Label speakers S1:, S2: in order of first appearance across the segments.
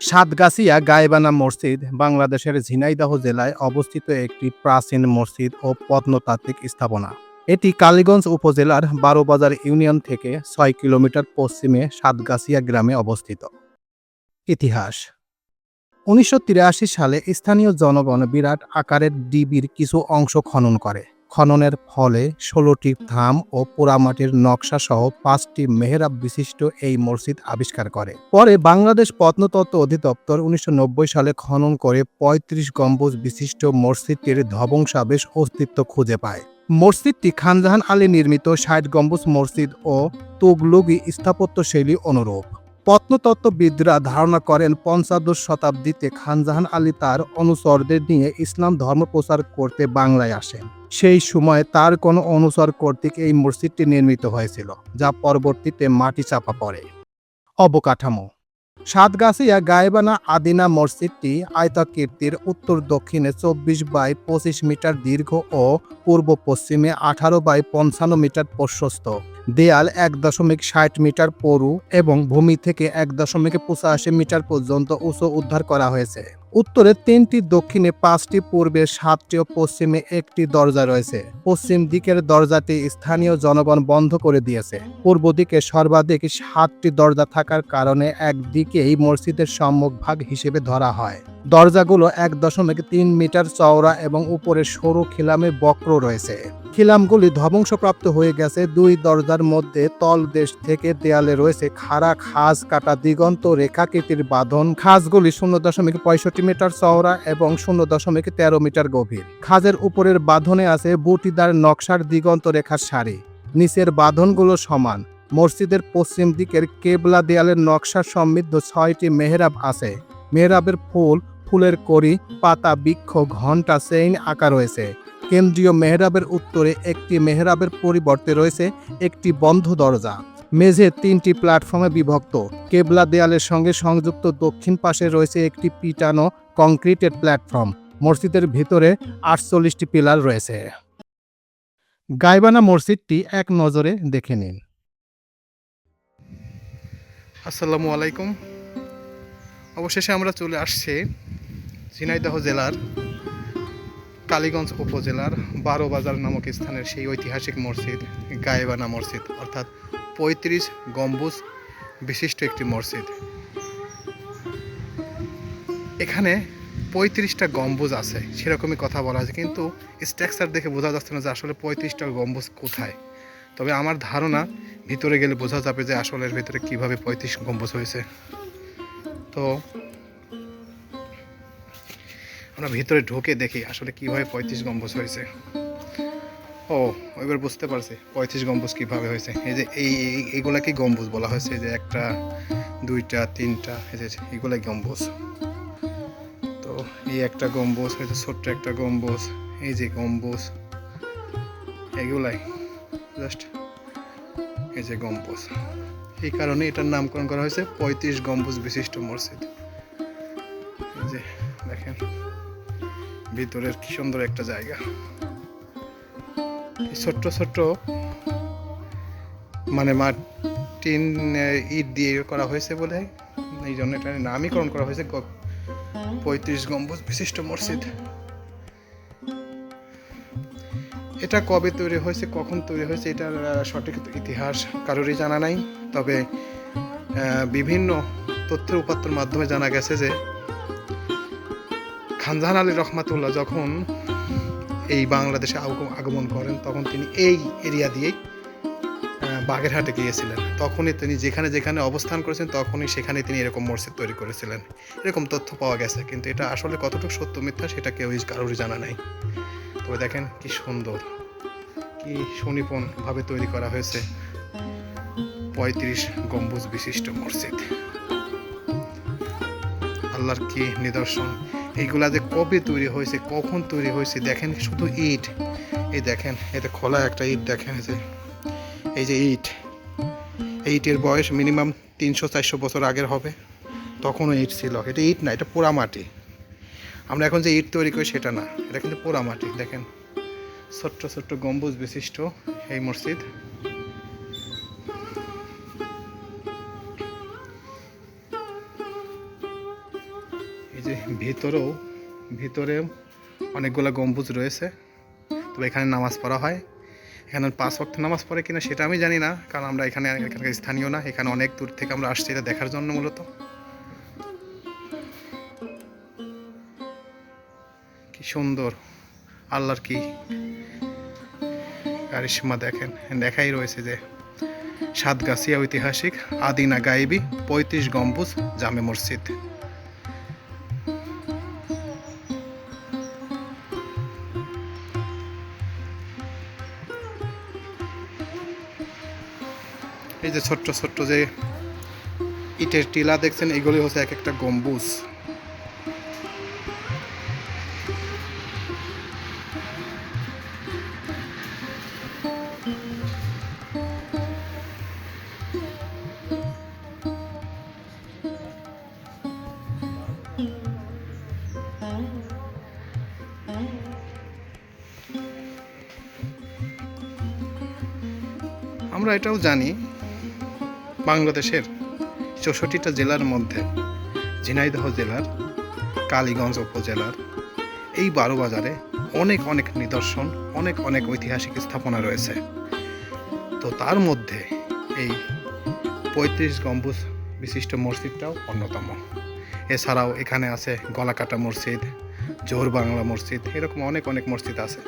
S1: সাতগাছিয়া গায়েবানা মসজিদ বাংলাদেশের ঝিনাইদহ জেলায় অবস্থিত একটি প্রাচীন মসজিদ ও প্রত্নতাত্ত্বিক স্থাপনা। এটি কালীগঞ্জ উপজেলার বারোবাজার ইউনিয়ন থেকে ৬ কিলোমিটার পশ্চিমে সাতগাছিয়া গ্রামে অবস্থিত। ইতিহাস: ১৯৮৩ সালে স্থানীয় জনগণ বিরাট আকারের ডিবির কিছু অংশ খনন করে। খননের ফলে ১৬টি থাম ও পোড়ামাটির নকশা সহ ৫টি মেহরাব বিশিষ্ট এই মসজিদ আবিষ্কার করে। পরে বাংলাদেশ প্রত্নতত্ত্ব অধিদপ্তর ১৯৯০ সালে খনন করে ৩৫ গম্বুজ বিশিষ্ট মসজিদটির ধ্বংসাবশেষ অস্তিত্ব খুঁজে পায়। মসজিদটি খানজাহান আলী নির্মিত ৬০ গম্বুজ মসজিদ ও তুগলকি স্থাপত্যশৈলী অনুরূপ। প্রত্নতত্ত্ববিদরা ধারণা করেন পঞ্চদশ শতাব্দীতে খানজাহান আলী তার অনুচরদের নিয়ে ইসলাম ধর্ম প্রচার করতে বাংলায় আসেন। সেই সময় তার কোনো অনুচর কর্তৃক এই মসজিদটি নির্মিত হয়েছিল, যা পরবর্তীতে মাটি চাপা পড়ে। অবকাঠামো: সাতগাছিয়া গায়েবানা আদিনা মসজিদটি আয়তাকৃতির, উত্তর দক্ষিণে ২৪ বাই ২৫ মিটার দীর্ঘ ও পূর্ব পশ্চিমে ১৮ বাই ৫৫ মিটার প্রশস্ত। দেয়াল ১.৬০ মিটার পুরু এবং ভূমি থেকে ১.৮৫ মিটার পর্যন্ত উঁচু উদ্ধার করা হয়েছে। উত্তরে ৩টি, দক্ষিণে ৫টি, পূর্বে ৭টি ও পশ্চিমে ১টি দরজা রয়েছে। পশ্চিম দিকের দরজাটি স্থানীয় জনগণ বন্ধ করে দিয়েছে। পূর্ব দিকে সর্বাধিক ৭টি দরজা থাকার কারণে একদিকেই মসজিদের সম্মুখভাগ হিসেবে ধরা হয়। দরজাগুলো ১.৩ মিটার চওড়া এবং উপরে সরু খিলামে বক্র রয়েছে। খিলামগুলি ধ্বংসপ্রাপ্ত হয়ে গেছে। দুই দরজার মধ্যে তলদেশ থেকে দেয়ালে রয়েছে খাড়া খাঁজ কাটা দিগন্ত রেখাকৃতির বাঁধন। খাঁজগুলি ০.৬৫ মিটার চওড়া এবং ০.১৩ মিটার গভীর। খাঁজের উপরের বাঁধনে আছে বুটিদার নকশার দিগন্ত রেখার সারি। নিচের বাঁধনগুলো সমান। মসজিদের পশ্চিম দিকের কেবলা দেয়ালের নকশা সমৃদ্ধ ৬টি মেহরাব আছে। মেহরাবের ফুলের কড়ি, পাতা, বৃক্ষ, ঘণ্টা, চেইন আঁকা রয়েছে। কেন্দ্রীয় মেহরাবের উত্তরে একটি মেহরাবের পরিবর্তে রয়েছে একটি বন্ধ দরজা। মেঝে ৩টি প্ল্যাটফর্মে বিভক্ত। কেবলা দেয়ালের সঙ্গে সংযুক্ত দক্ষিণ পাশে রয়েছে একটি পিটানো কংক্রিটের প্ল্যাটফর্ম। মসজিদের ভিতরে ৪৮টি পিলার রয়েছে। গায়েবানা মসজিদটি এক নজরে দেখে নিন।
S2: আসসালামু আলাইকুম। অবশেষে আমরা চলে আসছি ঝিনাইদহ জেলার কালীগঞ্জ উপজেলার বারোবাজার নামক স্থানের সেই ঐতিহাসিক মসজিদ গায়েবানা মসজিদ, অর্থাৎ ৩৫ গম্বুজ বিশিষ্ট একটি মসজিদ। এখানে ৩৫টা গম্বুজ আছে সেরকমই কথা বলা আছে, কিন্তু স্ট্রাকচার দেখে বোঝা যাচ্ছে না যে আসলে ৩৫টা গম্বুজ কোথায়। তবে আমার ধারণা ভিতরে গেলে বোঝা যাবে যে আসলে এর ভিতরে কীভাবে ৩৫ গম্বুজ হয়েছে। তো আমরা ভিতরে ঢুকে দেখি আসলে কীভাবে ৩৫ গম্বুজ হয়েছে। ও, এবার বুঝতে পারছি ৩৫ গম্বুজ কীভাবে হয়েছে। এই যে এইগুলাকে গম্বুজ বলা হয়েছে, যে একটা, দুইটা, তিনটা, এই যে এইগুলাই গম্বুজ। তো এই একটা গম্বুজ হয়েছে, ছোট্ট একটা গম্বুজ, এই যে গম্বুজ, এগুলাই জাস্ট এই যে গম্বুজ। এই কারণে এটার নামকরণ করা হয়েছে ৩৫ গম্বুজ বিশিষ্ট মসজিদ। এই যে দেখেন ভিতরের কি সুন্দর একটা জায়গা। ছোট্ট ছোট্ট মানে মাটির ইট দিয়ে করা হয়েছে বলে এই জন্য এটা নামকরণ করা হয়েছে ৩৫ গম্বুজ বিশিষ্ট মসজিদ। এটা কবে তৈরি হয়েছে, কখন তৈরি হয়েছে, এটার সঠিক ইতিহাস কারোরই জানা নাই। তবে বিভিন্ন তথ্যের উপাত্তর মাধ্যমে জানা গেছে যে খানজাহান আলী রহমাতুল্লাহ যখন এই বাংলাদেশে আগমন করেন তখন তিনি এই এরিয়া দিয়েই বাগেরহাটে গিয়েছিলেন। তখনই তিনি যেখানে যেখানে অবস্থান করেছেন তখনই সেখানে তিনি এরকম মসজিদ তৈরি করেছিলেন, এরকম তথ্য পাওয়া গেছে। কিন্তু এটা আসলে কতটুকু সত্য মিথ্যা সেটা কারোরই জানা নাই। তবে দেখেন কি সুন্দর, কি সুনিপুণভাবে তৈরি করা হয়েছে ৩৫ গম্বুজ বিশিষ্ট মসজিদ। আল্লাহর কি নিদর্শন। এইগুলা যে কবে তৈরি হয়েছে, কখন তৈরি হয়েছে, দেখেন শুধু ইট। এই দেখেন এতে খোলা একটা ইট, দেখেন এই যে ইটের বয়স মিনিমাম ৩০০-৪০০ বছর আগের হবে। তখনও ইট ছিল। এটা ইট না, এটা পোড়া মাটি। আমরা এখন যে ইট তৈরি করি সেটা না, এটা কিন্তু পোড়া মাটি। দেখেন ছোট্ট ছোট্ট গম্বুজ বিশিষ্ট এই মসজিদ। যে ভিতরে অনেকগুলো গম্বুজ রয়েছে। তবে এখানে নামাজ পড়া হয়। এখানে 5 ওয়াক্ত নামাজ পড়ে কিনা সেটা আমি জানি না, কারণ আমরা এখানকার স্থানীয় না। এখানে অনেক দূর থেকে আমরা আসছি এটা দেখার জন্য মূলত। কি সুন্দর, আল্লাহর কি কারিশমা দেখেন। দেখাই রয়েছে যে সাতগাছিয়া ঐতিহাসিক আদিনা গাইবি 35 গম্বুজ জামে মসজিদ। এই যে ছোট্ট ছোট্ট যে ইটের টিলা দেখছেন, এগুলি হচ্ছে এক একটা গম্বুজ। আমরা এটাও জানি বাংলাদেশের 64টা জেলার মধ্যে ঝিনাইদহ জেলার কালীগঞ্জ উপজেলার এই বারোবাজারে অনেক নিদর্শন, অনেক ঐতিহাসিক স্থাপনা রয়েছে। তো তার মধ্যে এই 35 গম্বুজ বিশিষ্ট মসজিদটাও অন্যতম। এছাড়াও এখানে আছে গলাকাটা মসজিদ, জোহর বাংলা মসজিদ, এরকম অনেক মসজিদ আছে।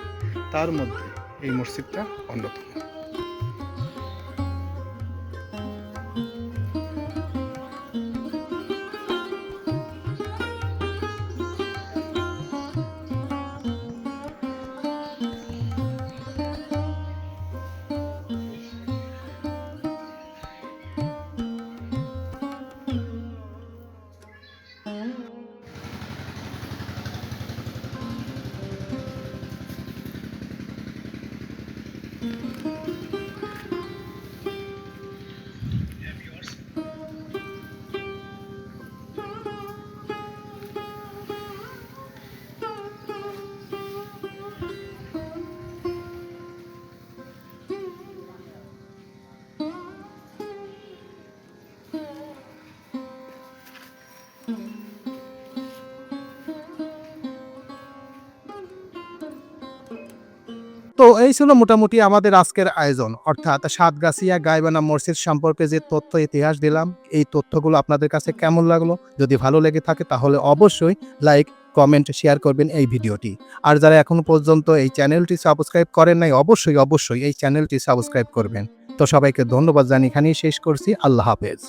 S2: তার মধ্যে এই মসজিদটা অন্যতম।
S1: তো এই ছিল মোটামুটি আমাদের আজকের আয়োজন, অর্থাৎ সাতগাছিয়া গাইবানা মসজিদ সম্পর্কে যে তথ্য ইতিহাস দিলাম। এই তথ্যগুলো আপনাদের কাছে কেমন লাগলো? যদি ভালো লেগে থাকে তাহলে অবশ্যই লাইক, কমেন্ট, শেয়ার করবেন এই ভিডিওটি। আর যারা এখনো পর্যন্ত এই চ্যানেলটি সাবস্ক্রাইব করেন নাই, অবশ্যই এই চ্যানেলটি সাবস্ক্রাইব করবেন। তো সবাইকে ধন্যবাদ জানিয়ে এখানেই শেষ করছি। আল্লাহ হাফেজ।